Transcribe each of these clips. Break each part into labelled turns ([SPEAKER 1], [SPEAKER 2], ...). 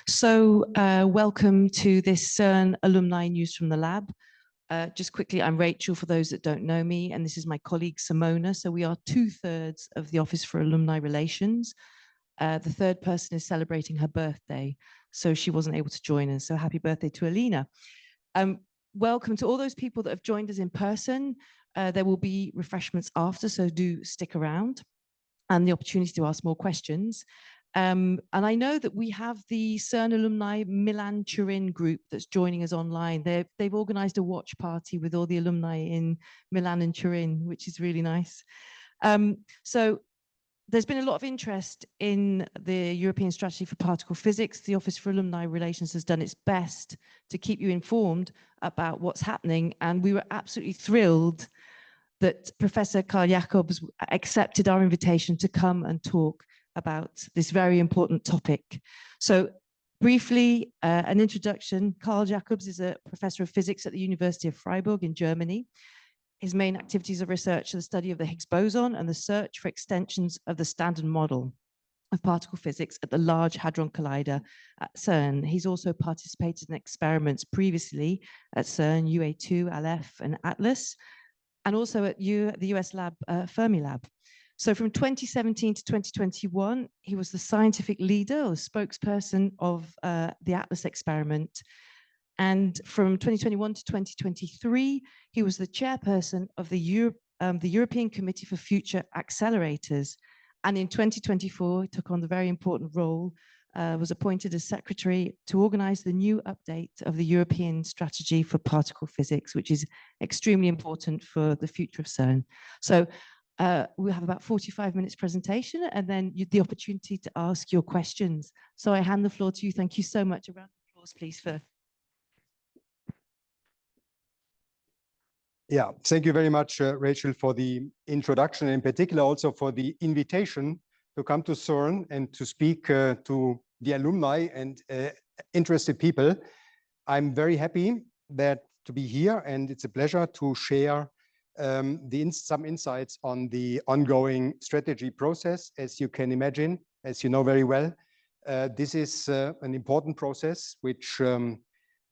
[SPEAKER 1] Welcome to this CERN Alumni News from the Lab. Just quickly, I'm Rachel, for those that don't know me, and this is my colleague Simona. So we are 2/3 of the Office for Alumni Relations. The third person is celebrating her birthday, so she wasn't able to join us. So happy birthday to Alina. Welcome to all those people that have joined us in person. There will be refreshments after, so do stick around, and the opportunity to ask more questions. And I know that we have the CERN alumni Milan-Turin group that's joining us online. They've organized a watch party with all the alumni in Milan and Turin, which is really nice. So there's been a lot of interest in the European Strategy for Particle Physics. The Office for Alumni Relations has done its best to keep you informed about what's happening, and we were absolutely thrilled that Professor Carl Jacobs accepted our invitation to come and talk about this very important topic. So briefly, an introduction. Carl Jacobs is a professor of physics at the University of Freiburg in Germany. His main activities of research are the study of the Higgs boson and the search for extensions of the standard model of particle physics at the Large Hadron Collider at CERN. He's also participated in experiments previously at CERN, UA2, Aleph, and Atlas, and also at the US lab, Fermilab. So from 2017 to 2021, he was the scientific leader or spokesperson of the Atlas experiment. And from 2021 to 2023, he was the chairperson of the European Committee for Future Accelerators. And in 2024, he took on the very important role, was appointed as secretary to organize the new update of the European Strategy for Particle Physics, which is extremely important for the future of CERN. So we'll have about 45 minutes presentation and then the opportunity to ask your questions. So I hand the floor to you. Thank you so much. A round of applause, please, for.
[SPEAKER 2] Yeah, thank you very much, Rachel, for the introduction, and in particular also for the invitation to come to CERN and to speak to the alumni and interested people. I'm very happy to be here, and it's a pleasure to share some insights on the ongoing strategy process. As you can imagine, as you know very well, this is an important process which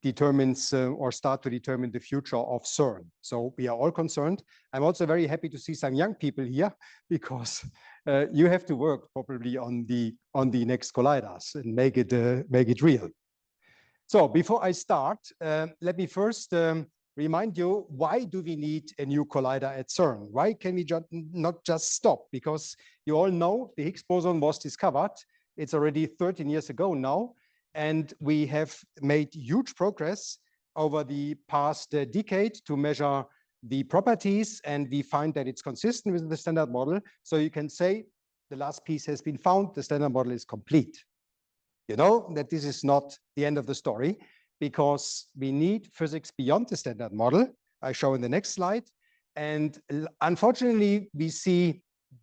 [SPEAKER 2] determines or start to determine the future of CERN. So we are all concerned. I'm also very happy to see some young people here, because you have to work probably on the next colliders and make it real. So before I start, let me first remind you, why do we need a new collider at CERN? Why can we not just stop? Because you all know the Higgs boson was discovered. It's already 13 years ago now, and we have made huge progress over the past decade to measure the properties, and we find that it's consistent with the standard model. So you can say the last piece has been found, the standard model is complete. You know that this is not the end of the story, because we need physics beyond the standard model. I show in the next slide. And unfortunately, we see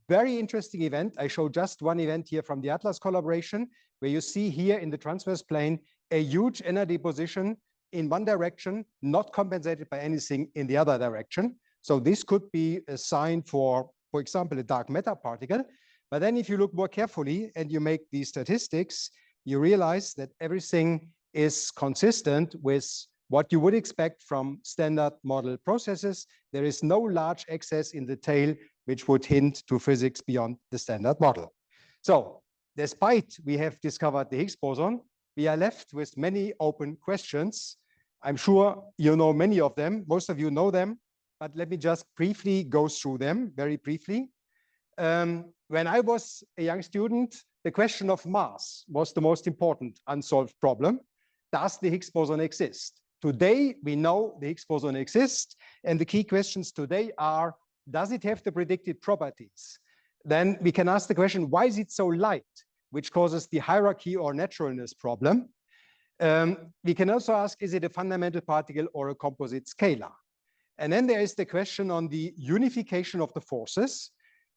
[SPEAKER 2] very interesting event. I show just one event here from the Atlas collaboration, where you see here in the transverse plane a huge energy position in one direction, not compensated by anything in the other direction. So this could be a sign for example, a dark matter particle. But then if you look more carefully and you make these statistics, you realize that everything is consistent with what you would expect from standard model processes. There is no large excess in the tail, which would hint to physics beyond the standard model. So despite we have discovered the Higgs boson, we are left with many open questions. I'm sure you know many of them. Most of you know them, but let me just briefly go through them, very briefly. When I was a young student, the question of mass was the most important unsolved problem. Does the Higgs boson exist? Today, we know the Higgs boson exists, and the key questions today are, does it have the predicted properties? Then we can ask the question, why is it so light, which causes the hierarchy or naturalness problem? We can also ask, is it a fundamental particle or a composite scalar? And then there is the question on the unification of the forces.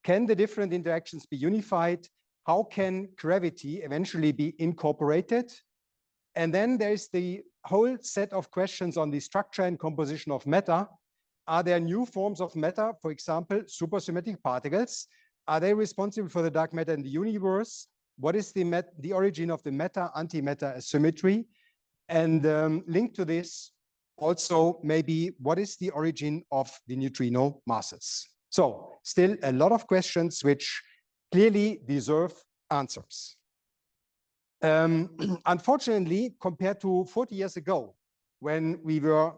[SPEAKER 2] Can the different interactions be unified? How can gravity eventually be incorporated? And then there's the whole set of questions on the structure and composition of matter. Are there new forms of matter, for example, supersymmetric particles? Are they responsible for the dark matter in the universe? what is the origin of the matter-antimatter asymmetry, and linked to this also maybe what is the origin of the neutrino masses. So still a lot of questions which clearly deserve answers. Unfortunately, compared to 40 years ago, when we were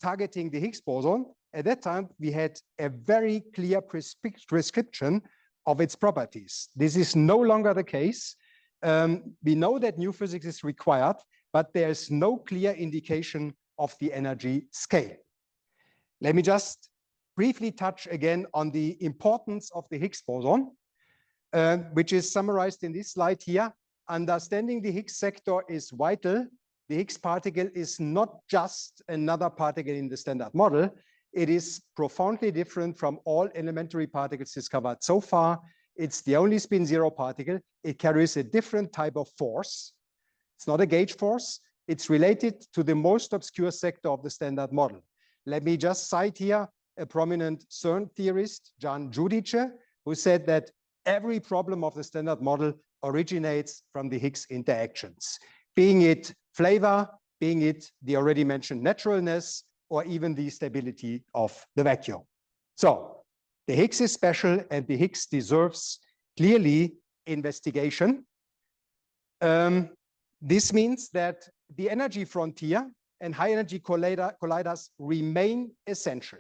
[SPEAKER 2] targeting the Higgs boson, at that time we had a very clear prescription of its properties. This is no longer the case. We know that new physics is required, but there is no clear indication of the energy scale. Let me just briefly touch again on the importance of the Higgs boson, which is summarized in this slide here. Understanding the Higgs sector is vital. The Higgs particle is not just another particle in the Standard Model. It is profoundly different from all elementary particles discovered so far. It's the only spin zero particle. It carries a different type of force. It's not a gauge force. It's related to the most obscure sector of the Standard Model. Let me just cite here a prominent CERN theorist, Jan Judice, who said that every problem of the Standard Model originates from the Higgs interactions, being it flavor, being it the already mentioned naturalness, or even the stability of the vacuum. So the Higgs is special, and the Higgs deserves clearly investigation. This means that the energy frontier and high energy colliders remain essential.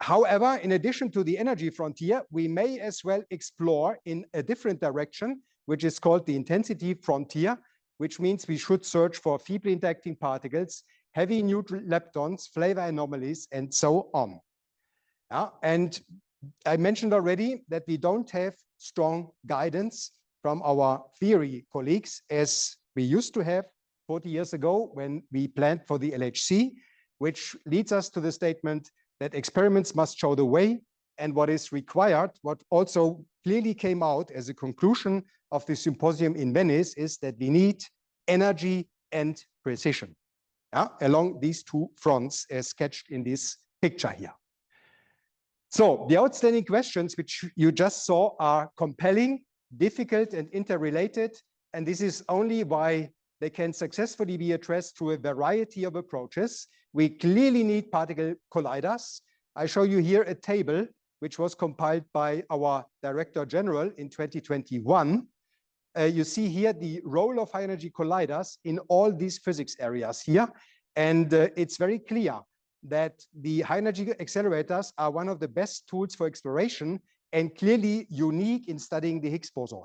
[SPEAKER 2] However, in addition to the energy frontier, we may as well explore in a different direction, which is called the intensity frontier, which means we should search for feebly interacting particles, heavy neutral leptons, flavor anomalies, and so on. And I mentioned already that we don't have strong guidance from our theory colleagues as we used to have 40 years ago when we planned for the LHC, which leads us to the statement that experiments must show the way, and what is required, what also clearly came out as a conclusion of the symposium in Venice, is that we need energy and precision along these two fronts as sketched in this picture here. So the outstanding questions which you just saw are compelling, difficult, and interrelated, and this is only why they can successfully be addressed through a variety of approaches. We clearly need particle colliders. I show you here a table which was compiled by our Director General in 2021. You see here the role of high energy colliders in all these physics areas here. And it's very clear that the high energy accelerators are one of the best tools for exploration and clearly unique in studying the Higgs boson.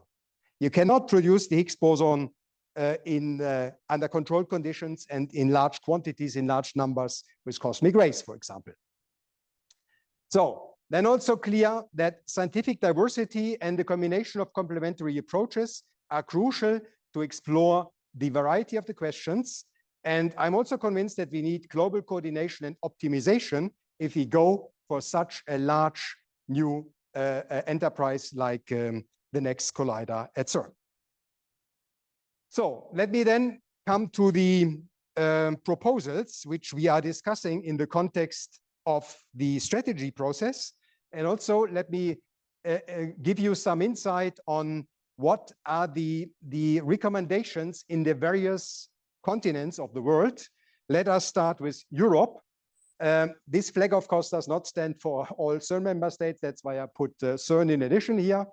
[SPEAKER 2] You cannot produce the Higgs boson under controlled conditions and in large quantities, in large numbers with cosmic rays, for example. So then also clear that scientific diversity and the combination of complementary approaches are crucial to explore the variety of the questions. And I'm also convinced that we need global coordination and optimization if we go for such a large new enterprise like the next collider at CERN. So let me then come to the proposals which we are discussing in the context of the strategy process. And also let me give you some insight on what are the recommendations in the various continents of the world. Let us start with Europe. This flag, of course, does not stand for all CERN member states. That's why I put CERN in addition here.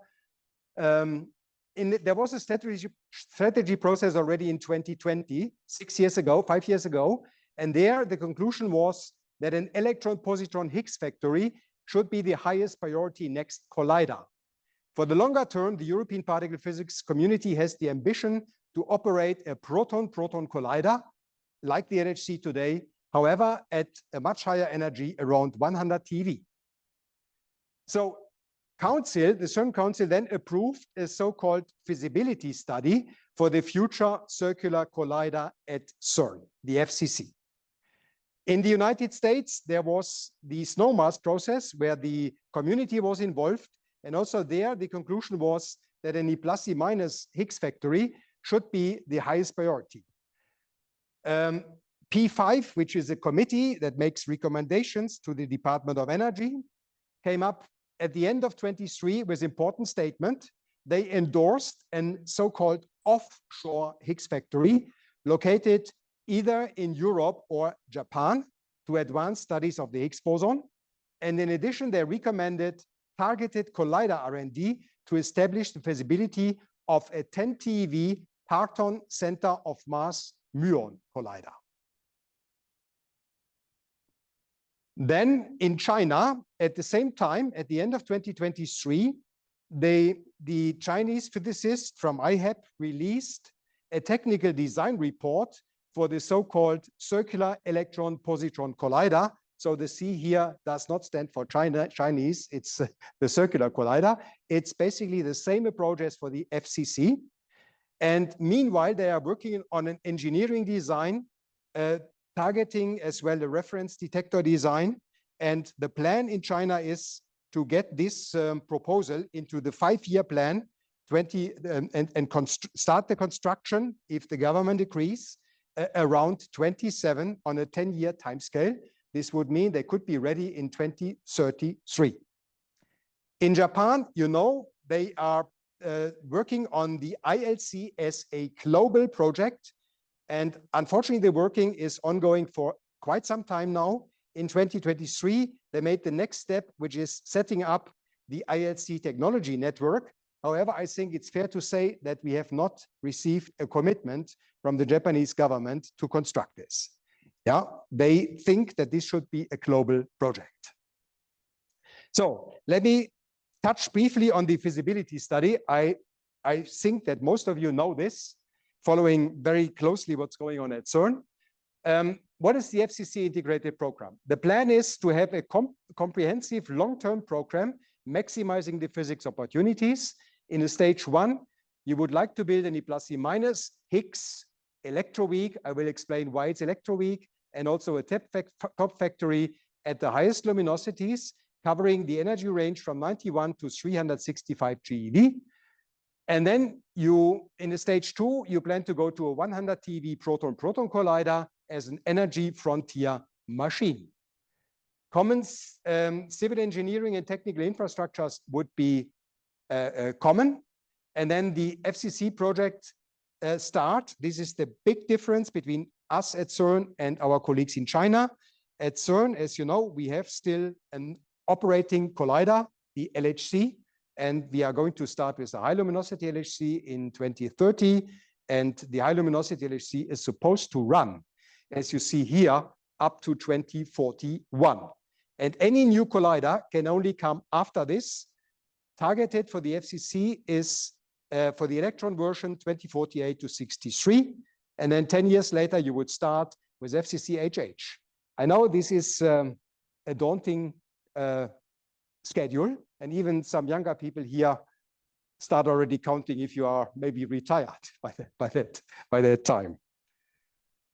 [SPEAKER 2] There was a strategy process already in 2020, 5 years ago. And there the conclusion was that an electron-positron Higgs factory should be the highest priority next collider. For the longer term, the European particle physics community has the ambition to operate a proton-proton collider like the LHC today, however, at a much higher energy, around 100 TeV. So the CERN Council then approved a so-called feasibility study for the future circular collider at CERN, the FCC. In the United States, there was the SNOMAS process where the community was involved. And also there, the conclusion was that an E+E- Higgs factory should be the highest priority. P5, which is a committee that makes recommendations to the Department of Energy, came up at the end of 23 with important statement. They endorsed a so-called offshore Higgs factory located either in Europe or Japan to advance studies of the Higgs boson. And in addition, they recommended targeted collider R&D to establish the feasibility of a 10 TeV parton center of mass muon collider. Then in China, at the same time, at the end of 2023, the Chinese physicists from IHEP released a technical design report for the so-called circular electron positron collider. So the C here does not stand for Chinese, it's the circular collider. It's basically the same approach as for the FCC. And meanwhile, they are working on an engineering design, targeting as well the reference detector design. And the plan in China is to get this proposal into the 5-year plan, start the construction, if the government agrees, around 27 on a 10-year timescale. This would mean they could be ready in 2033. In Japan, you know, they are working on the ILC as a global project. And unfortunately, the working is ongoing for quite some time now. In 2023, they made the next step, which is setting up the ILC technology network. However, I think it's fair to say that we have not received a commitment from the Japanese government to construct this. Yeah, they think that this should be a global project. So let me touch briefly on the feasibility study. I think that most of you know this, following very closely what's going on at CERN. What is the FCC integrated program? The plan is to have a comprehensive long-term program maximizing the physics opportunities. In a stage 1, you would like to build an E+E- Higgs electroweak. I will explain why it's electroweak, and also a top factory at the highest luminosities, covering the energy range from 91 to 365 GeV. And then you, in the stage 2, you plan to go to a 100 TeV proton-proton collider as an energy frontier machine. Common civil engineering and technical infrastructures would be common. And then the FCC project start. This is the big difference between us at CERN and our colleagues in China. At CERN, as you know, we have still an operating collider, the LHC, and we are going to start with the high luminosity LHC in 2030. And the high luminosity LHC is supposed to run, as you see here, up to 2041. And any new collider can only come after this. Targeted for the FCC is for the electron version 2048 to 63. And then 10 years later, you would start with FCC HH. I know this is a daunting schedule, and even some younger people here start already counting if you are maybe retired by that time.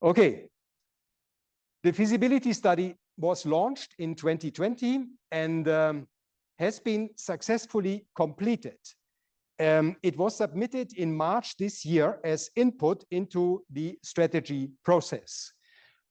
[SPEAKER 2] Okay. The feasibility study was launched in 2020 and has been successfully completed. It was submitted in March this year as input into the strategy process.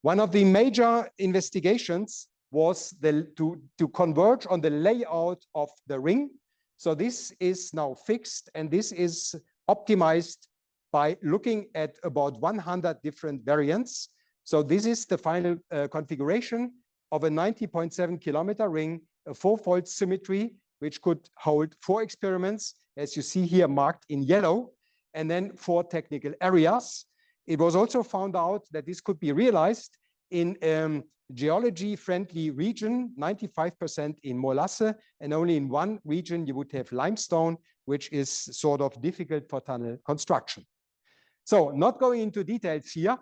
[SPEAKER 2] One of the major investigations was to converge on the layout of the ring. So this is now fixed, and this is optimized by looking at about 100 different variants. So this is the final configuration of a 90.7 kilometer ring, a 4-fold symmetry, which could hold 4 experiments, as you see here marked in yellow, and then 4 technical areas. It was also found out that this could be realized in geology-friendly region, 95% in molasse, and only in 1 region you would have limestone, which is sort of difficult for tunnel construction. So not going into details here,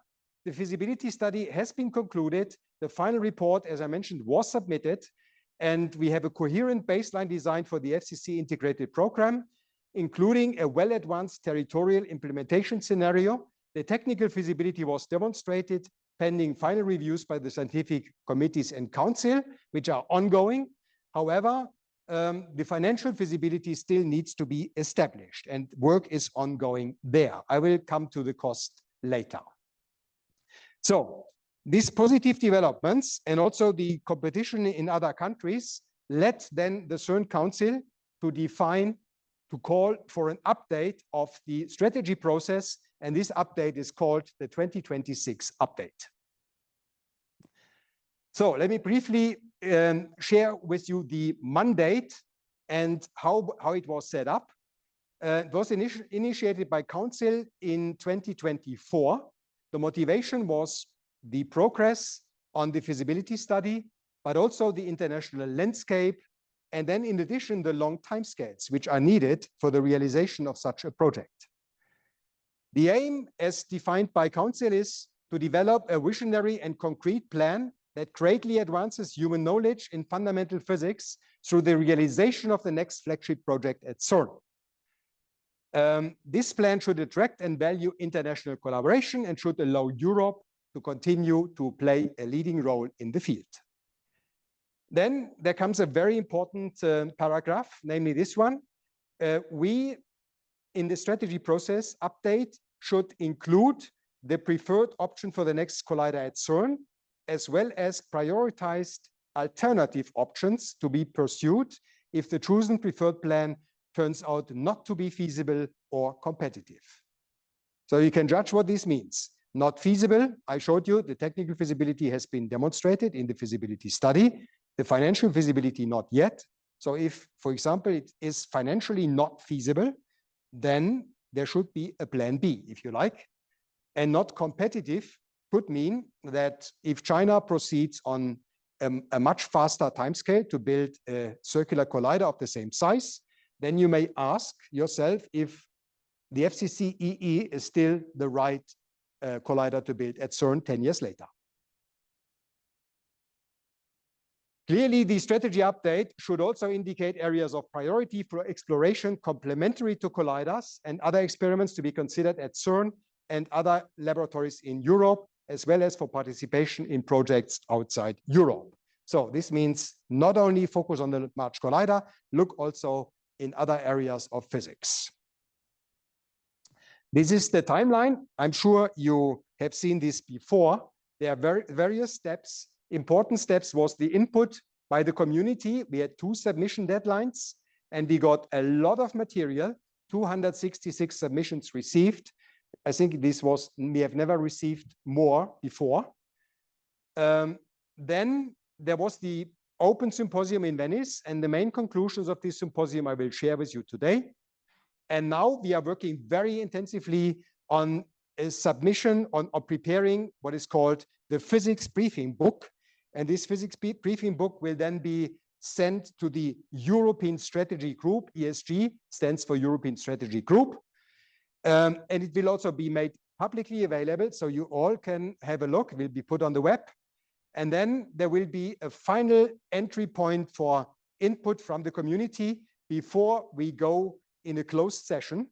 [SPEAKER 2] the feasibility study has been concluded. The final report, as I mentioned, was submitted, and we have a coherent baseline design for the FCC integrated program, including a well-advanced territorial implementation scenario. The technical feasibility was demonstrated pending final reviews by the scientific committees and council, which are ongoing. However, the financial feasibility still needs to be established, and work is ongoing there. I will come to the cost later. So these positive developments and also the competition in other countries led then the CERN Council to call for an update of the strategy process, and this update is called the 2026 update. So let me briefly share with you the mandate and how it was set up. It was initiated by Council in 2024. The motivation was the progress on the feasibility study, but also the international landscape, and then in addition, the long timescales which are needed for the realization of such a project. The aim, as defined by Council, is to develop a visionary and concrete plan that greatly advances human knowledge in fundamental physics through the realization of the next flagship project at CERN. This plan should attract and value international collaboration and should allow Europe to continue to play a leading role in the field. Then there comes a very important paragraph, namely this one. We, in the strategy process update, should include the preferred option for the next collider at CERN, as well as prioritized alternative options to be pursued if the chosen preferred plan turns out not to be feasible or competitive. So you can judge what this means. Not feasible, I showed you the technical feasibility has been demonstrated in the feasibility study. The financial feasibility, not yet. So if, for example, it is financially not feasible, then there should be a plan B, if you like. And not competitive could mean that if China proceeds on a much faster timescale to build a circular collider of the same size, then you may ask yourself if the FCC-EE is still the right collider to build at CERN 10 years later. Clearly, the strategy update should also indicate areas of priority for exploration complementary to colliders and other experiments to be considered at CERN and other laboratories in Europe, as well as for participation in projects outside Europe. So this means not only focus on the Large Collider, look also in other areas of physics. This is the timeline. I'm sure you have seen this before. There are various steps. Important steps was the input by the community. We had 2 submission deadlines, and we got a lot of material, 266 submissions received. I think we have never received more before. Then there was the open symposium in Venice, and the main conclusions of this symposium I will share with you today. And now we are working very intensively on a submission on preparing what is called the physics briefing book. And this physics briefing book will then be sent to the European Strategy Group. ESG stands for European Strategy Group. And it will also be made publicly available, so you all can have a look. It will be put on the web. And then there will be a final entry point for input from the community before we go in a closed session.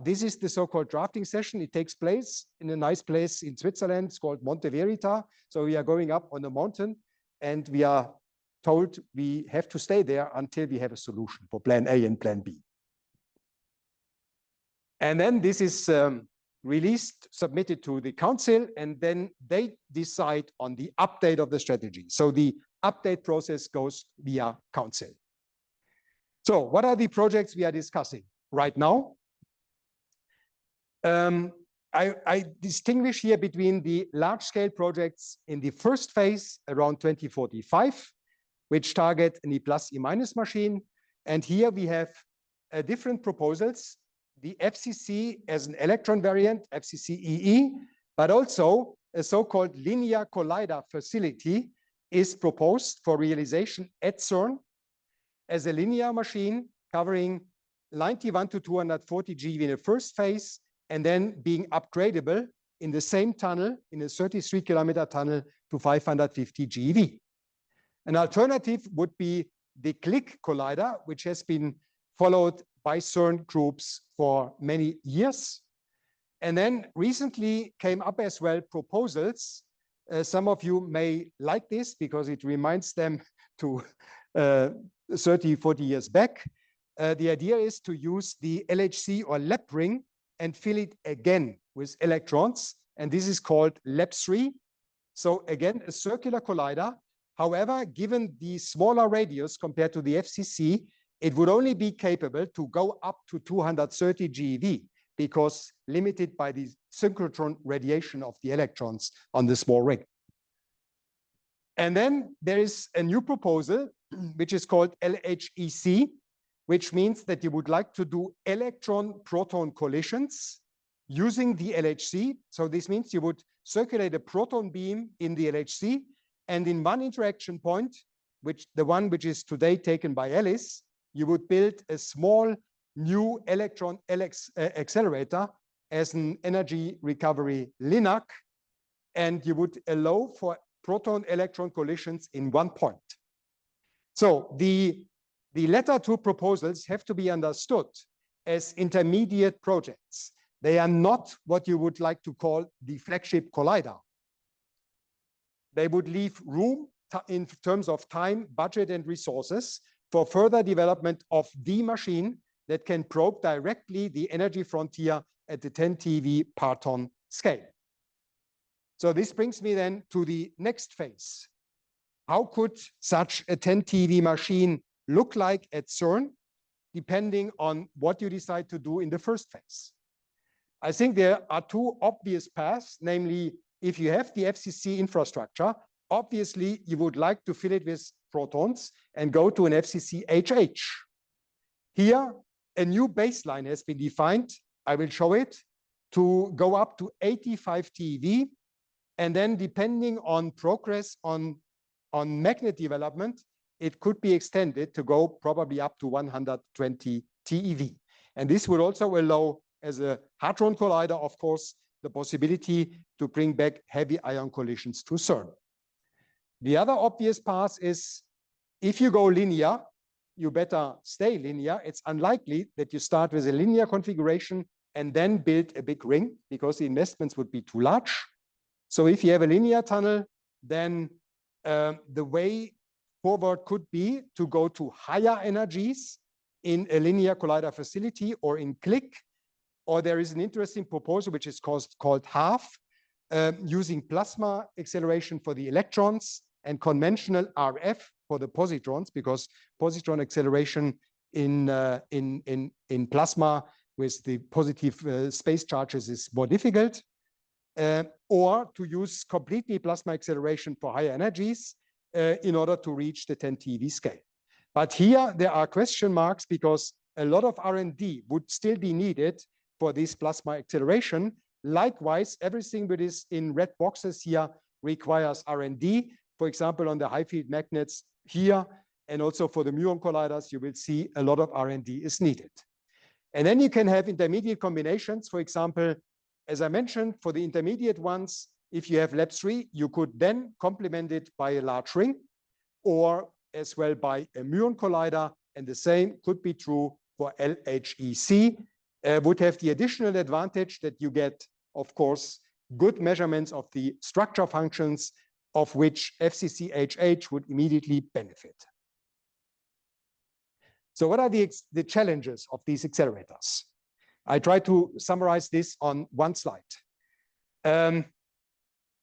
[SPEAKER 2] This is the so-called drafting session. It takes place in a nice place in Switzerland. It's called Monte Verita. So we are going up on a mountain, and we are told we have to stay there until we have a solution for plan A and plan B. And then this is released, submitted to the council, and then they decide on the update of the strategy. So the update process goes via council. So what are the projects we are discussing right now? I distinguish here between the large-scale projects in the first phase around 2045, which target an E+ E- machine. And here we have different proposals. The FCC as an electron variant, FCC-EE, but also a so-called linear collider facility is proposed for realization at CERN as a linear machine covering 91 to 240 GeV in the first phase, and then being upgradable in the same tunnel, in a 33-kilometer tunnel, to 550 GeV. An alternative would be the Click collider, which has been followed by CERN groups for many years. And then recently came up as well proposals. Some of you may like this because it reminds them to 30, 40 years back. The idea is to use the LHC or lab ring and fill it again with electrons. And this is called Lab 3. So again, a circular collider However, given the smaller radius compared to the FCC, it would only be capable to go up to 230 GeV because limited by the synchrotron radiation of the electrons on the small ring. And then there is a new proposal, which is called LHEC, which means that you would like to do electron-proton collisions using the LHC. So this means you would circulate a proton beam in the LHC, and in one interaction point, the one which is today taken by Alice, you would build a small new electron accelerator as an energy recovery LINAC, and you would allow for proton-electron collisions in one point. So the latter two proposals have to be understood as intermediate projects. They are not what you would like to call the flagship collider. They would leave room in terms of time, budget, and resources for further development of the machine that can probe directly the energy frontier at the 10 TeV parton scale. So this brings me then to the next phase. How could such a 10 TeV machine look like at CERN, depending on what you decide to do in the first phase? I think there are two obvious paths, namely, if you have the FCC infrastructure, obviously you would like to fill it with protons and go to an FCC HH. Here, a new baseline has been defined. I will show it, to go up to 85 TeV. And then depending on progress on magnet development, it could be extended to go probably up to 120 TeV. And this would also allow, as a hadron collider, of course, the possibility to bring back heavy ion collisions to CERN. The other obvious path is, if you go linear, you better stay linear. It's unlikely that you start with a linear configuration and then build a big ring, because the investments would be too large. So if you have a linear tunnel, then the way forward could be to go to higher energies in a linear collider facility or in CLIC. Or there is an interesting proposal which is called HALF, using plasma acceleration for the electrons and conventional RF for the positrons, because positron acceleration in plasma with the positive space charges is more difficult. Or to use completely plasma acceleration for higher energies in order to reach the 10 TeV scale. But here there are question marks, because a lot of R&D would still be needed for this plasma acceleration. Likewise, everything that is in red boxes here requires R&D. For example, on the high field magnets here, and also for the muon colliders, you will see a lot of R&D is needed. And then you can have intermediate combinations. For example, as I mentioned, for the intermediate ones, if you have LAB3, you could then complement it by a large ring, or as well by a muon collider, and the same could be true for LHEC. Would have the additional advantage that you get, of course, good measurements of the structure functions, of which FCC-HH would immediately benefit. So what are the challenges of these accelerators? I try to summarize this on one slide.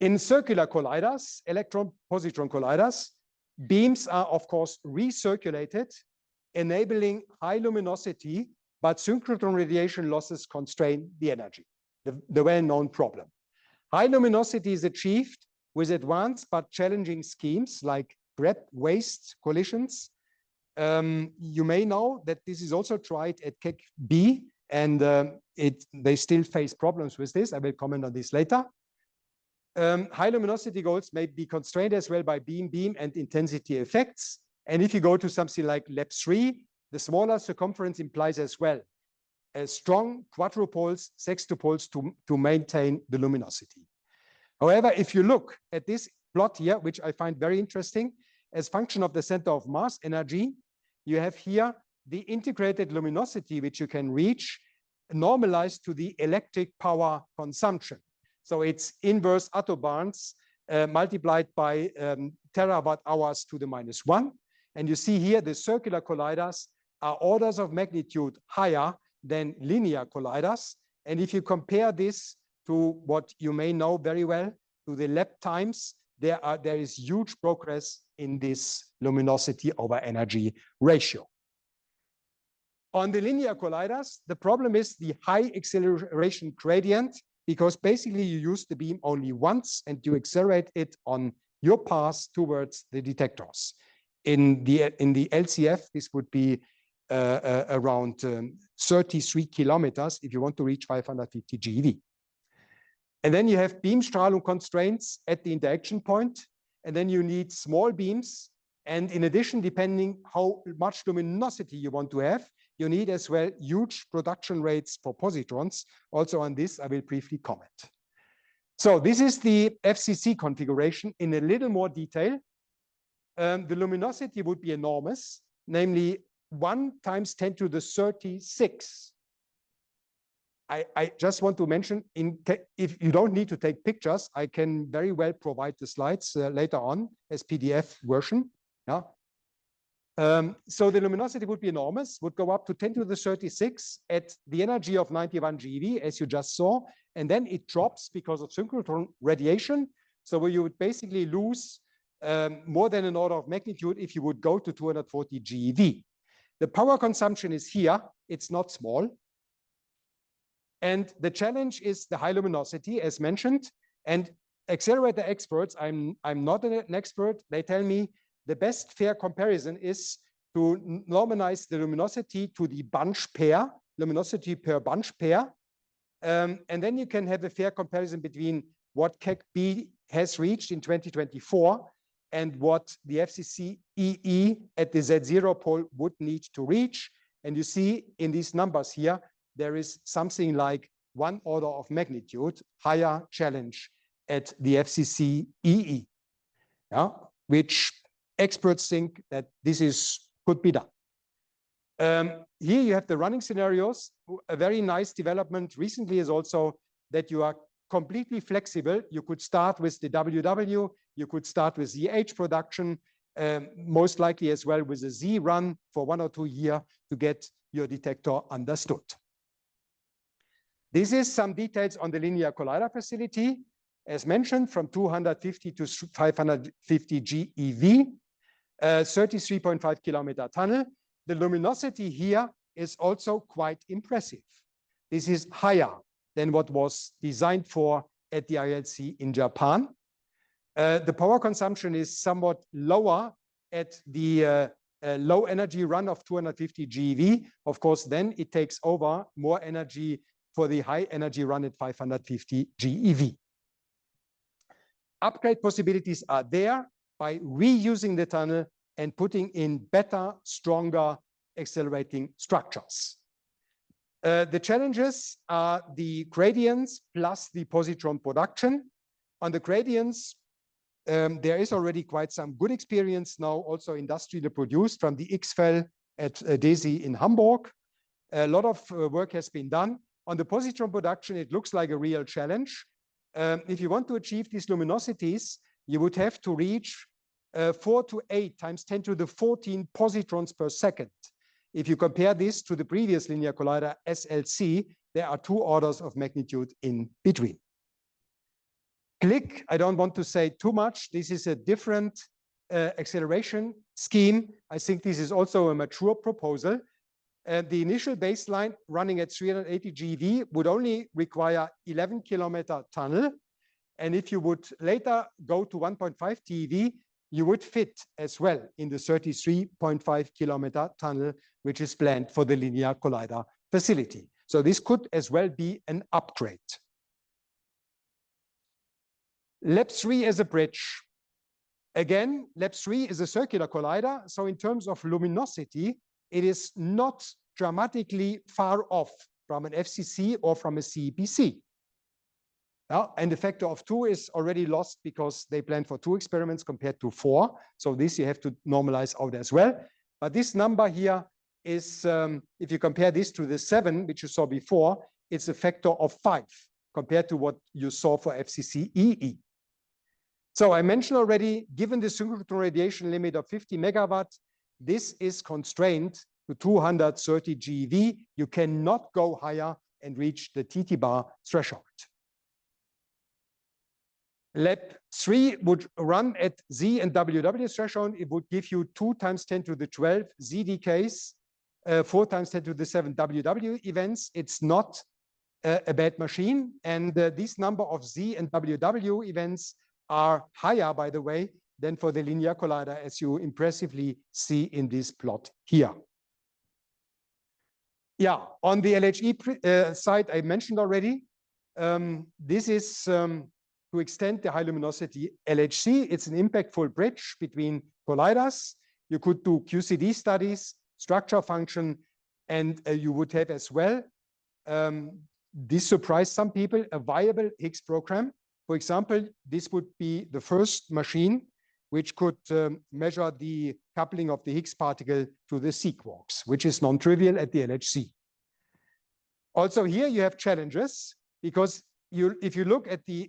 [SPEAKER 2] In circular colliders, electron-positron colliders, beams are, of course, recirculated, enabling high luminosity, but synchrotron radiation losses constrain the energy, the well-known problem. High luminosity is achieved with advanced but challenging schemes like grab-waist collisions. You may know that this is also tried at KEC-B, and they still face problems with this. I will comment on this later. High luminosity goals may be constrained as well by beam and intensity effects. And if you go to something like LAB3, the smaller circumference implies as well as strong quadrupoles, sextupoles to maintain the luminosity. However, if you look at this plot here, which I find very interesting, as function of the center of mass energy, you have here the integrated luminosity, which you can reach, normalized to the electric power consumption. So it's inverse autobarns multiplied by terawatt hours to the -1. And you see here the circular colliders are orders of magnitude higher than linear colliders. And if you compare this to what you may know very well, to the lab times, there is huge progress in this luminosity over energy ratio. On the linear colliders, the problem is the high acceleration gradient, because basically you use the beam only once and you accelerate it on your path towards the detectors. In the LCF, this would be around 33 kilometers if you want to reach 550 GeV. And then you have beam Strahlung constraints at the interaction point, and then you need small beams. And in addition, depending how much luminosity you want to have, you need as well huge production rates for positrons. Also on this, I will briefly comment. So this is the FCC configuration in a little more detail. The luminosity would be enormous, namely 1 × 10⁻36. I just want to mention, if you don't need to take pictures, I can very well provide the slides later on as PDF version. Yeah. So the luminosity would be enormous, would go up to 10⁻36 at the energy of 91 GeV, as you just saw, and then it drops because of synchrotron radiation. So you would basically lose more than an order of magnitude if you would go to 240 GeV. The power consumption is here. It's not small. And the challenge is the high luminosity, as mentioned. And accelerator experts, I'm not an expert, they tell me the best fair comparison is to normalize the luminosity to the bunch pair, luminosity per bunch pair. And then you can have a fair comparison between what KEC-B has reached in 2024 and what the FCC EE at the Z0 pole would need to reach. And you see in these numbers here, there is something like 1 order of magnitude higher challenge at the FCC EE, yeah, which experts think that this could be done. Here you have the running scenarios. A very nice development recently is also that you are completely flexible. You could start with the WW, you could start with the H production, most likely as well with a Z run for 1 or 2 years to get your detector understood. This is some details on the linear collider facility. As mentioned, from 250 to 550 GeV, 33.5 kilometer tunnel. The luminosity here is also quite impressive. This is higher than what was designed for at the ILC in Japan. The power consumption is somewhat lower at the low energy run of 250 GeV. Of course, then it takes over more energy for the high energy run at 550 GeV. Upgrade possibilities are there by reusing the tunnel and putting in better, stronger accelerating structures. The challenges are the gradients plus the positron production. On the gradients, there is already quite some good experience now, also industrially produced from the XFEL at DESI in Hamburg. A lot of work has been done. On the positron production, it looks like a real challenge. If you want to achieve these luminosities, you would have to reach 4 to 8 × 10⁻14 positrons per second. If you compare this to the previous linear collider SLC, there are 2 orders of magnitude in between. CLIC, I don't want to say too much. This is a different acceleration scheme. I think this is also a mature proposal. The initial baseline running at 380 GeV would only require 11 kilometer tunnel. And if you would later go to 1.5 TeV, you would fit as well in the 33.5 kilometer tunnel, which is planned for the linear collider facility. So this could as well be an upgrade. Lab 3 as a bridge. Again, Lab 3 is a circular collider. So in terms of luminosity, it is not dramatically far off from an FCC or from a CEPC. And the factor of 2 is already lost because they planned for 2 experiments compared to 4. So this you have to normalize out as well. But this number here is, if you compare this to the 7, which you saw before, it's a factor of 5 compared to what you saw for FCC EE. So I mentioned already, given the synchrotron radiation limit of 50 megawatt, this is constrained to 230 GeV. You cannot go higher and reach the TT bar threshold. Lab 3 would run at Z and WW threshold. It would give you 2 × 10⁻12 Z decays, 4 × 10⁷ WW events. It's not a bad machine. And this number of Z and WW events are higher, by the way, than for the linear collider, as you impressively see in this plot here. Yeah, on the LHE side, I mentioned already, this is to extend the high luminosity LHC. It's an impactful bridge between colliders. You could do QCD studies, structure function, and you would have as well, this surprised some people, a viable Higgs program. For example, this would be the first machine which could measure the coupling of the Higgs particle to the C quarks, which is non-trivial at the LHC. Also here you have challenges, because if you look at the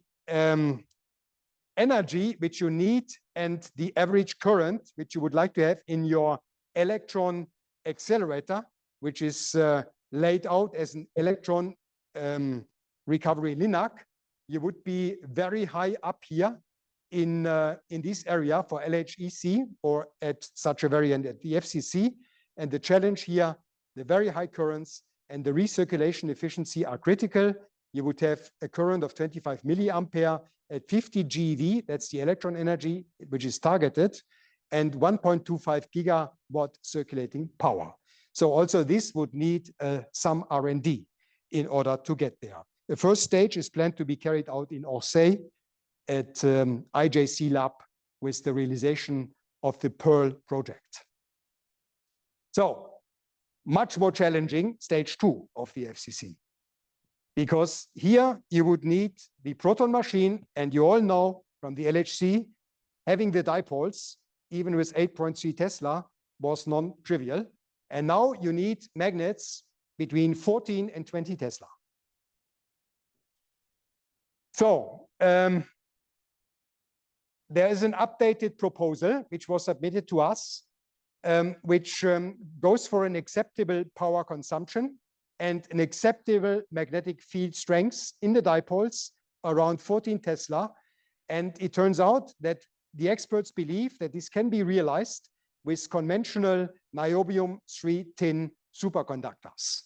[SPEAKER 2] energy which you need and the average current which you would like to have in your electron accelerator, which is laid out as an electron recovery LINAC, you would be very high up here in this area for LHEC, or at such a variant at the FCC. And the challenge here, the very high currents and the recirculation efficiency are critical. You would have a current of 25 milliampere at 50 GeV, that's the electron energy which is targeted, and 1.25 gigawatt circulating power. So also this would need some R&D in order to get there. The first stage is planned to be carried out in Orsay at IJC Lab with the realization of the Pearl project. So much more challenging stage 2 of the FCC, because here you would need the proton machine, and you all know from the LHC, having the dipoles, even with 8.3 Tesla, was non-trivial. And now you need magnets between 14 and 20 Tesla. So there is an updated proposal which was submitted to us, which goes for an acceptable power consumption and an acceptable magnetic field strength in the dipoles around 14 Tesla. And it turns out that the experts believe that this can be realized with conventional niobium-3 tin superconductors.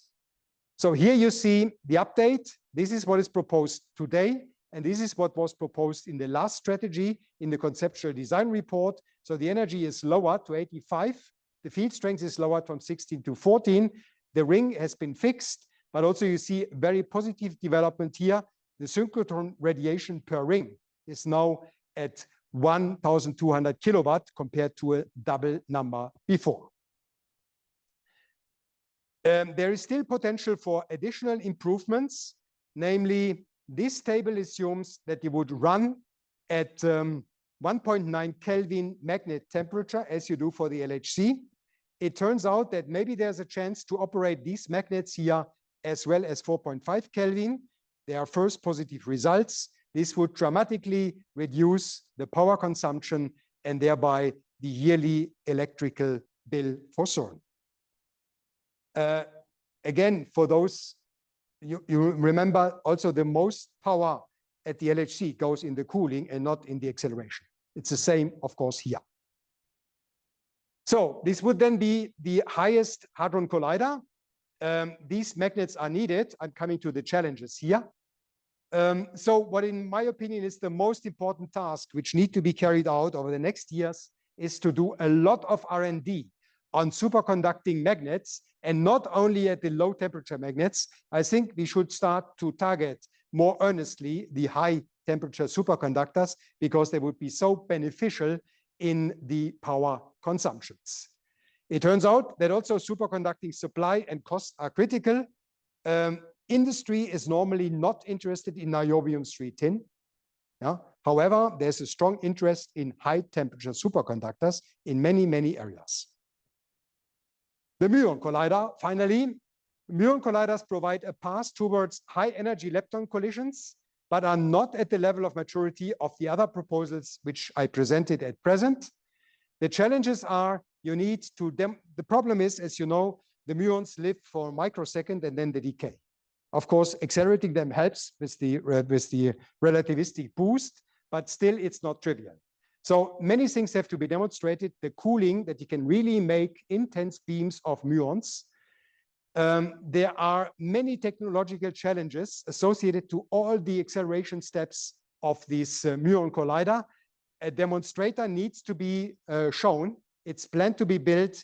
[SPEAKER 2] So here you see the update. This is what is proposed today, and this is what was proposed in the last strategy in the conceptual design report. So the energy is lower to 85. The field strength is lowered from 16 to 14. The ring has been fixed, but also you see very positive development here. The synchrotron radiation per ring is now at 1,200 kilowatt compared to a double number before. There is still potential for additional improvements. Namely, this table assumes that you would run at 1.9 Kelvin magnet temperature, as you do for the LHC. It turns out that maybe there's a chance to operate these magnets here as well as 4.5 Kelvin. There are first positive results. This would dramatically reduce the power consumption and thereby the yearly electrical bill for CERN. Again, for those, you remember also the most power at the LHC goes in the cooling and not in the acceleration. It's the same, of course, here. So this would then be the highest hadron collider. These magnets are needed. I'm coming to the challenges here. So what, in my opinion, is the most important task which need to be carried out over the next years is to do a lot of R&D on superconducting magnets, and not only at the low temperature magnets. I think we should start to target more earnestly the high temperature superconductors, because they would be so beneficial in the power consumptions. It turns out that also superconducting supply and cost are critical. Industry is normally not interested in niobium-3 tin. Yeah? However, there's a strong interest in high temperature superconductors in many, many areas. The muon collider, finally. Muon colliders provide a path towards high energy lepton collisions, but are not at the level of maturity of the other proposals which I presented at present. The challenges are, you need to, the problem is, as you know, the muons live for a microsecond and then they decay. Of course, accelerating them helps with the relativistic boost, but still it's not trivial. So many things have to be demonstrated. The cooling, that you can really make intense beams of muons. There are many technological challenges associated to all the acceleration steps of this muon collider. A demonstrator needs to be shown. It's planned to be built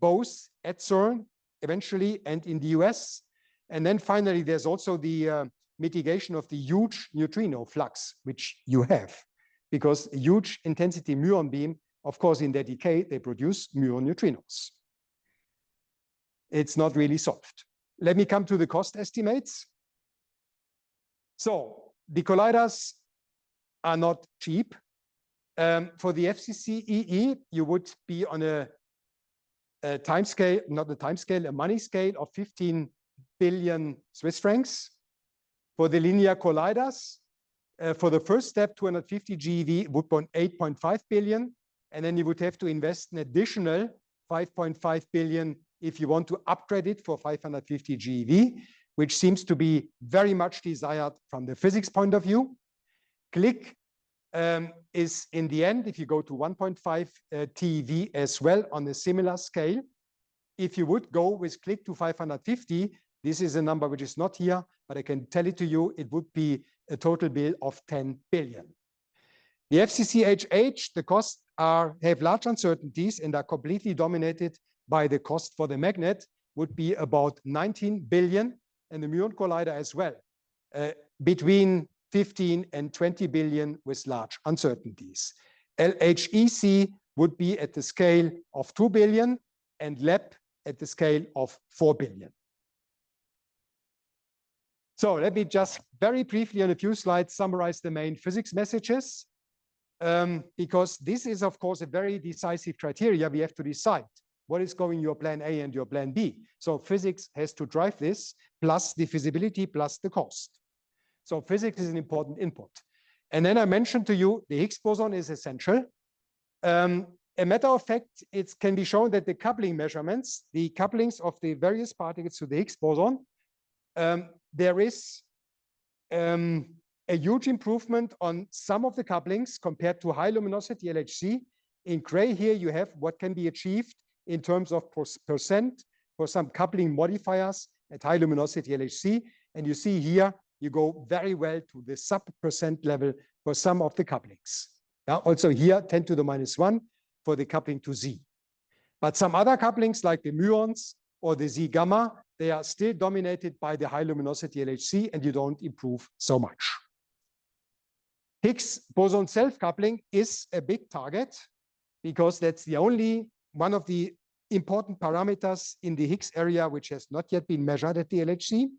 [SPEAKER 2] both at CERN eventually and in the US. And then finally, there's also the mitigation of the huge neutrino flux, which you have, because a huge intensity muon beam, of course, in their decay, they produce muon neutrinos. It's not really solved. Let me come to the cost estimates. So the colliders are not cheap. For the FCCEE, you would be on a time scale, not a time scale, a money scale of 15 billion Swiss francs. For the linear colliders, for the first step, 250 GeV would be 8.5 billion. And then you would have to invest an additional 5.5 billion if you want to upgrade it for 550 GeV, which seems to be very much desired from the physics point of view. Click is in the end, if you go to 1.5 TeV as well on a similar scale. If you would go with click to 550, this is a number which is not here, but I can tell it to you, it would be a total bill of 10 billion. The FCCHH, the costs have large uncertainties and are completely dominated by the cost for the magnet, would be about 19 billion, and the muon collider as well, between 15 and 20 billion with large uncertainties. LHEC would be at the scale of 2 billion and LEP at the scale of 4 billion. So let me just very briefly on a few slides summarize the main physics messages, because this is, of course, a very decisive criteria. We have to decide what is going your plan A and your plan B. So physics has to drive this, plus the feasibility, plus the cost. So physics is an important input. And then I mentioned to you, the Higgs boson is essential. A matter of fact, it can be shown that the coupling measurements, the couplings of the various particles to the Higgs boson, there is a huge improvement on some of the couplings compared to high luminosity LHC. In gray here, you have what can be achieved in terms of percent for some coupling modifiers at high luminosity LHC. And you see here, you go very well to the sub% level for some of the couplings. Now, also here, 10 to the -1 for the coupling to Z. But some other couplings like the muons or the Z gamma, they are still dominated by the high luminosity LHC, and you don't improve so much. Higgs boson self-coupling is a big target because that's the only one of the important parameters in the Higgs area which has not yet been measured at the LHC.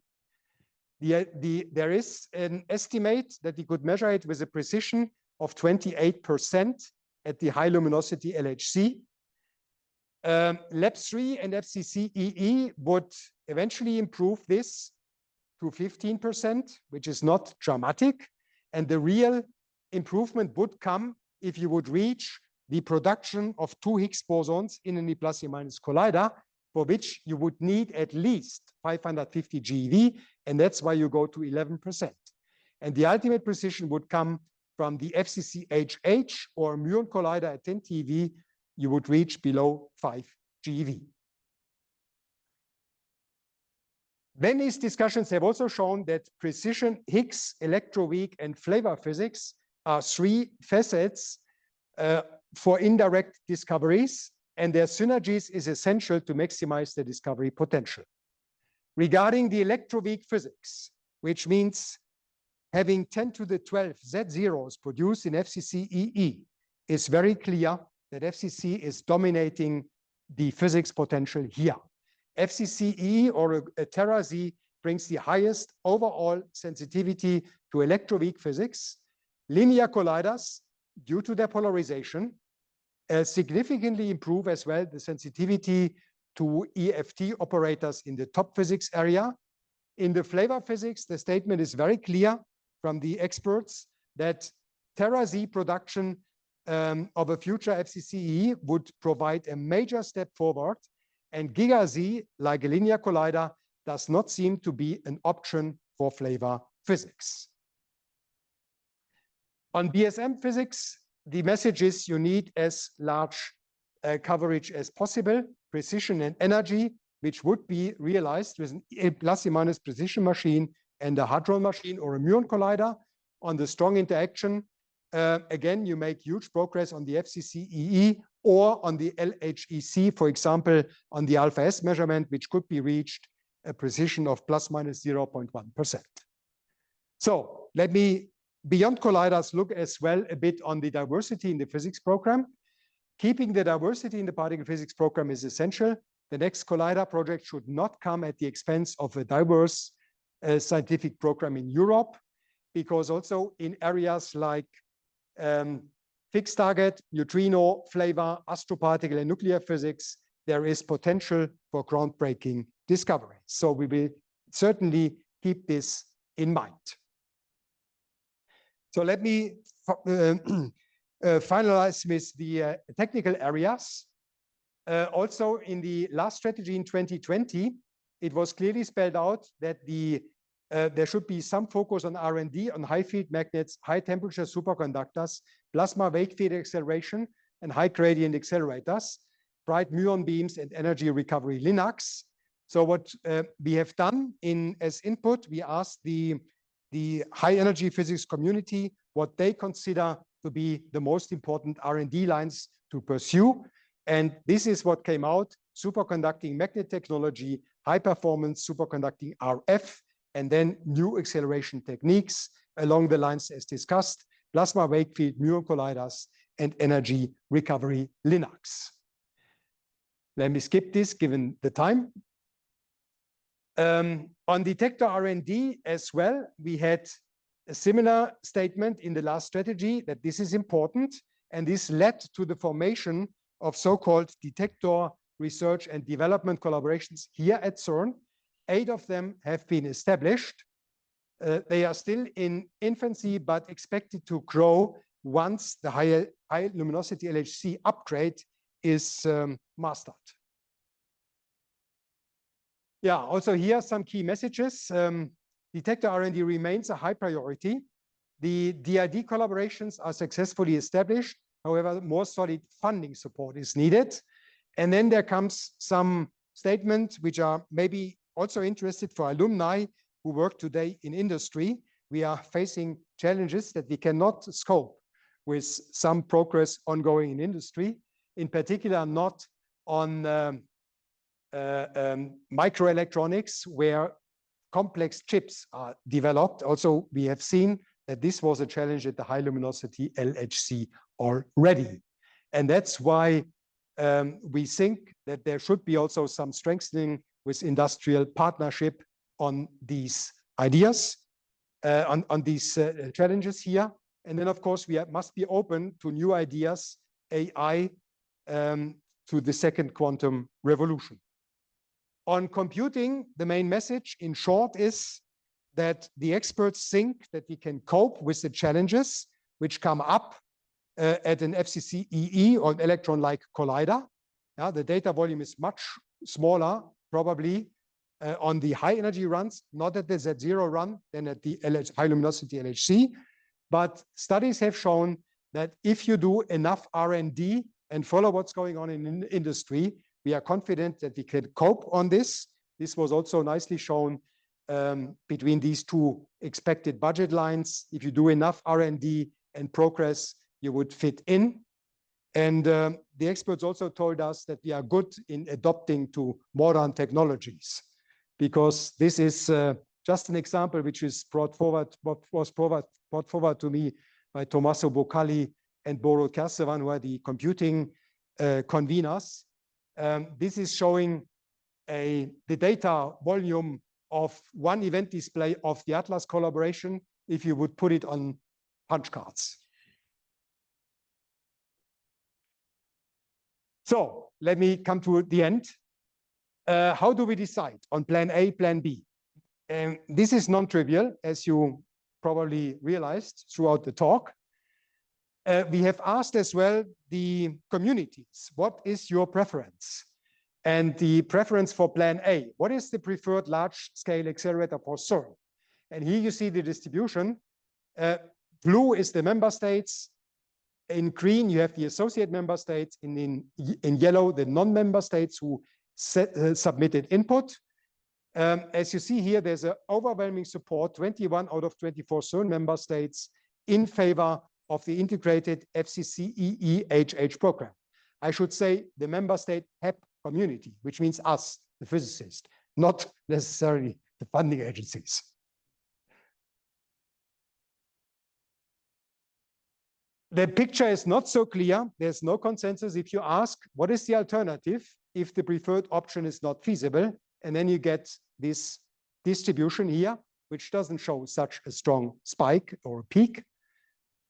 [SPEAKER 2] There is an estimate that you could measure it with a precision of 28% at the high luminosity LHC. LEP3 and FCCEE would eventually improve this to 15%, which is not dramatic. And the real improvement would come if you would reach the production of 2 Higgs bosons in an E plus E minus collider, for which you would need at least 550 GeV, and that's why you go to 11%. And the ultimate precision would come from the FCCHH or muon collider at 10 TeV, you would reach below 5 GeV. Then these discussions have also shown that precision Higgs, electroweak, and flavor physics are 3 facets for indirect discoveries, and their synergies is essential to maximize the discovery potential. Regarding the electroweak physics, which means having 10 to the 12 Z0s produced in FCCEE, is very clear that FCC is dominating the physics potential here. FCCE or a Terra Z brings the highest overall sensitivity to electroweak physics. Linear colliders, due to their polarization, significantly improve as well the sensitivity to EFT operators in the top physics area. In the flavor physics, the statement is very clear from the experts that Terra Z production of a future FCCE would provide a major step forward, and Giga Z, like a linear collider, does not seem to be an option for flavor physics. On BSM physics, the message is you need as large coverage as possible, precision and energy, which would be realized with a plus or minus precision machine and a hadron machine or a muon collider. On the strong interaction, again, you make huge progress on the FCCEE or on the LHEC, for example, on the alpha S measurement, which could be reached a precision of plus minus 0.1%. So let me, beyond colliders, look as well a bit on the diversity in the physics program. Keeping the diversity in the particle physics program is essential. The next collider project should not come at the expense of a diverse scientific program in Europe, because also in areas like fixed target, neutrino, flavor, astroparticle, and nuclear physics, there is potential for groundbreaking discoveries. So we will certainly keep this in mind. So let me finalize with the technical areas. Also, in the last strategy in 2020, it was clearly spelled out that there should be some focus on R&D on high field magnets, high temperature superconductors, plasma wave field acceleration, and high gradient accelerators, bright muon beams, and energy recovery linacs. So what we have done as input, we asked the high energy physics community what they consider to be the most important R&D lines to pursue. And this is what came out: superconducting magnet technology, high performance superconducting RF, and then new acceleration techniques along the lines as discussed, plasma wave field muon colliders, and energy recovery linacs. Let me skip this given the time. On detector R&D as well, we had a similar statement in the last strategy that this is important, and this led to the formation of so-called detector research and development collaborations here at CERN. 8 of them have been established. They are still in infancy, but expected to grow once the high luminosity LHC upgrade is mastered. Yeah, also here some key messages. Detector R&D remains a high priority. The DID collaborations are successfully established. However, more solid funding support is needed. And then there comes some statements which are maybe also interested for alumni who work today in industry. We are facing challenges that we cannot scope with some progress ongoing in industry, in particular not on microelectronics, where complex chips are developed. Also, we have seen that this was a challenge at the high luminosity LHC already. And that's why we think that there should be also some strengthening with industrial partnership on these ideas, on these challenges here. And then, of course, we must be open to new ideas, AI, to the second quantum revolution. On computing, the main message in short is that the experts think that we can cope with the challenges which come up at an FCCEE or an electron-like collider. The data volume is much smaller, probably on the high energy runs, not at the Z0 run, than at the high luminosity LHC. But studies have shown that if you do enough R&D and follow what's going on in industry, we are confident that we can cope on this. This was also nicely shown between these two expected budget lines. If you do enough R&D and progress, you would fit in. And the experts also told us that we are good in adopting to modern technologies, because this is just an example which is brought forward to me by Tommaso Boccali and Borut Kersevan, who are the computing conveners. This is showing the data volume of one event display of the Atlas collaboration if you would put it on punch cards. So let me come to the end. How do we decide on plan A, plan B? This is non-trivial, as you probably realized throughout the talk. We have asked as well the communities, what is your preference? And the preference for plan A, what is the preferred large-scale accelerator for CERN? And here you see the distribution. blue is the member states. In green, you have the associate member states. In yellow, the non-member states who submitted input. As you see here, there's an overwhelming support, 21 out of 24 CERN member states in favor of the integrated FCC-EE-HH program. I should say the member state HEP community, which means us, the physicists, not necessarily the funding agencies. The picture is not so clear. There's no consensus. If you ask, what is the alternative if the preferred option is not feasible? And then you get this distribution here, which doesn't show such a strong spike or peak.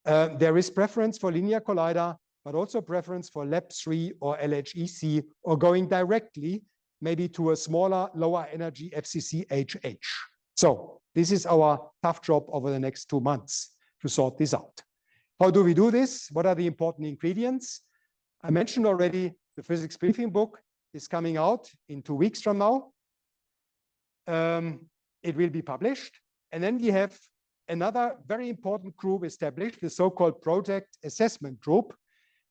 [SPEAKER 2] There is preference for linear collider, but also preference for LEP3 or LHEC, or going directly maybe to a smaller, lower energy FCC-HH. So this is our tough job over the next 2 months to sort this out. How do we do this? What are the important ingredients? I mentioned already the physics briefing book is coming out in 2 weeks from now. It will be published. And then we have another very important group established, the so-called project assessment group,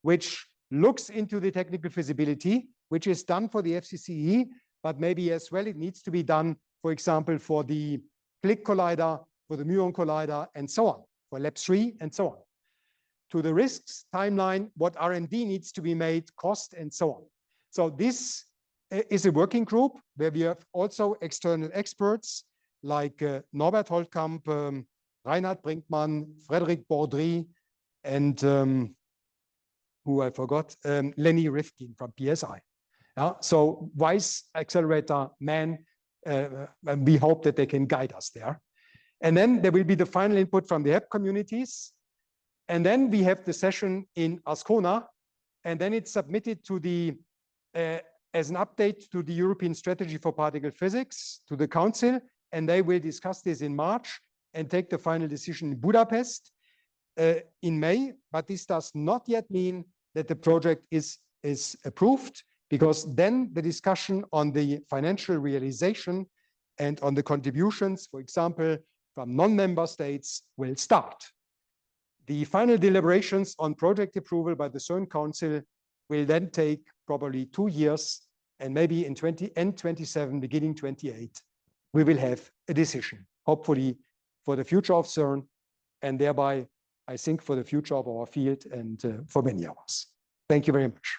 [SPEAKER 2] which looks into the technical feasibility, which is done for the FCCE, but maybe as well it needs to be done, for example, for the click collider, for the muon collider, and so on, for LEP3 and so on. To the risks, timeline, what R&D needs to be made, cost, and so on. So this is a working group where we have also external experts like Norbert Holtkamp, Reinhard Brinkmann, Frédéric Baudry, and who I forgot, Lenny Rifkin from PSI. So wise accelerator men, and we hope that they can guide us there. And then there will be the final input from the HEP communities. And then we have the session in Ascona, and then it's submitted to the, as an update to the European Strategy for Particle Physics, to the Council, and they will discuss this in March and take the final decision in Budapest in May. But this does not yet mean that the project is approved, because then the discussion on the financial realization and on the contributions, for example, from non-member states will start. The final deliberations on project approval by the CERN Council will then take probably 2 years, and maybe in end 27, beginning 28, we will have a decision, hopefully for the future of CERN, and thereby, I think, for the future of our field and for many of us. Thank you very much.